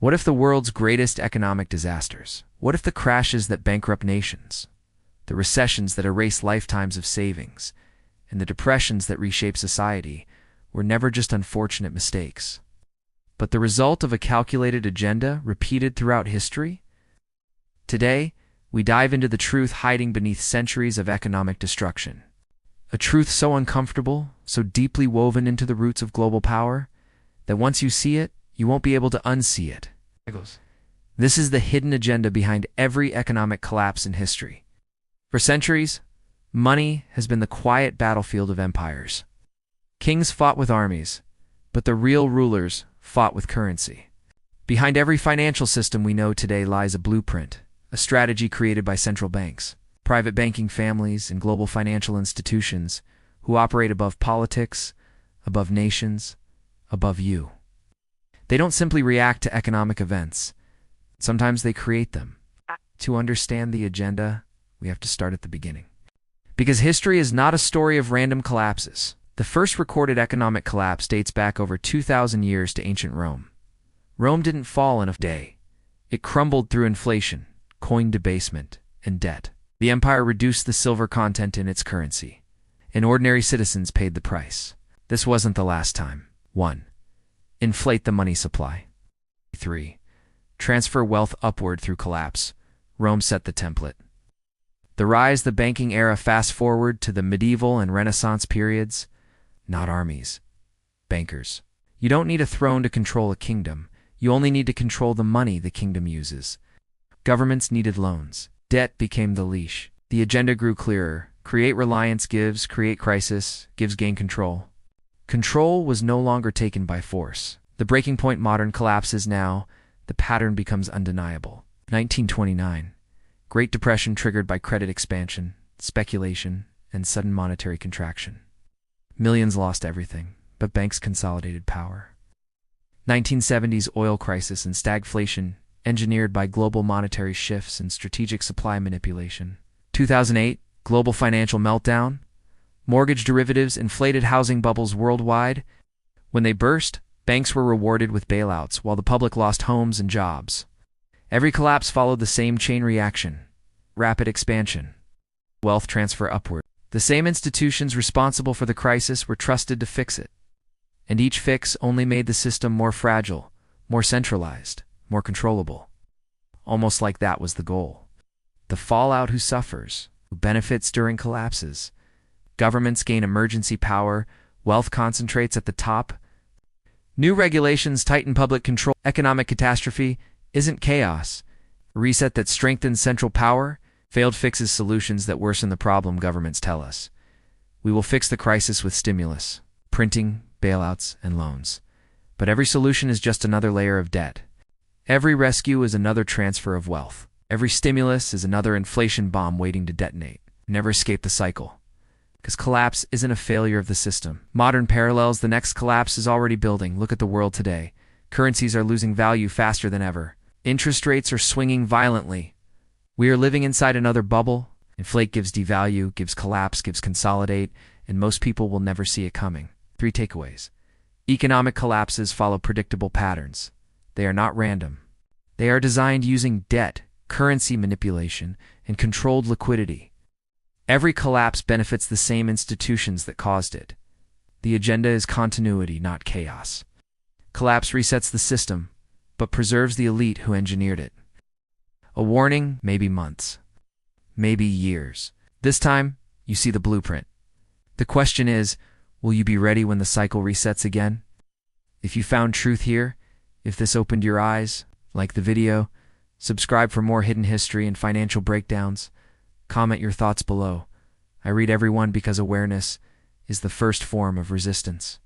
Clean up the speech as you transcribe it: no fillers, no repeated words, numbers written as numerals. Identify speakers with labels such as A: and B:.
A: What if the world's greatest economic disasters? What if the crashes that bankrupt nations, the recessions that erase lifetimes of savings, and the depressions that reshape society were never just unfortunate mistakes, but the result of a calculated agenda repeated throughout history? Today, we dive into the truth hiding beneath centuries of economic destruction. A truth so uncomfortable, so deeply woven into the roots of global power, that once you see it, you won't be able to unsee it. This is the hidden agenda behind every economic collapse in history. For centuries, money has been the quiet battlefield of empires. Kings fought with armies, but the real rulers fought with currency. Behind every financial system we know today lies a blueprint, a strategy created by central banks, private banking families, and global financial institutions who operate above politics, above nations, above you. They don't simply react to economic events. Sometimes they create them. To understand the agenda, we have to start at the beginning. Because history is not a story of random collapses. The first recorded economic collapse dates back over 2,000 years to ancient Rome. Rome didn't fall in a day. It crumbled through inflation, coin debasement, and debt. The empire reduced the silver content in its currency, and ordinary citizens paid the price. This wasn't the last time. 1. Inflate the money supply. 3. Transfer wealth upward through collapse. Rome set the template. The rise of the banking era fast forward to the medieval and Renaissance periods. Not armies, bankers. You don't need a throne to control a kingdom. You only need to control the money the kingdom uses. Governments needed loans. Debt became the leash. The agenda grew clearer. Create reliance gives, create crisis, gives gain control. Control was no longer taken by force. The breaking point modern collapses now, the pattern becomes undeniable. 1929. Great Depression triggered by credit expansion, speculation, and sudden monetary contraction. Millions lost everything, but banks consolidated power. 1970s oil crisis and stagflation engineered by global monetary shifts and strategic supply manipulation. 2008, global financial meltdown. Mortgage derivatives inflated housing bubbles worldwide. When they burst, banks were rewarded with bailouts while the public lost homes and jobs. Every collapse followed the same chain reaction. Rapid expansion. Wealth transfer upward. The same institutions responsible for the crisis were trusted to fix it. And each fix only made the system more fragile, more centralized, more controllable. Almost like that was the goal. The fallout who suffers, who benefits during collapses. Governments gain emergency power, wealth concentrates at the top. New regulations tighten public control. Economic catastrophe isn't chaos. A reset that strengthens central power. Failed fixes solutions that worsen the problem, governments tell us. We will fix the crisis with stimulus, printing, bailouts, and loans. But every solution is just another layer of debt. Every rescue is another transfer of wealth. Every stimulus is another inflation bomb waiting to detonate. Never escape the cycle. Because collapse isn't a failure of the system. Modern parallels, the next collapse is already building. Look at the world today. Currencies are losing value faster than ever. Interest rates are swinging violently. We are living inside another bubble. Inflate gives devalue, gives collapse, gives consolidate, and most people will never see it coming. 3 takeaways. Economic collapses follow predictable patterns. They are not random. They are designed using debt, currency manipulation, and controlled liquidity. Every collapse benefits the same institutions that caused it. The agenda is continuity, not chaos. Collapse resets the system, but preserves the elite who engineered it. A warning, maybe months, maybe years. This time, you see the blueprint. The question is, will you be ready when the cycle resets again? If you found truth here, if this opened your eyes, like the video, subscribe for more hidden history and financial breakdowns. Comment your thoughts below. I read everyone because awareness is the first form of resistance.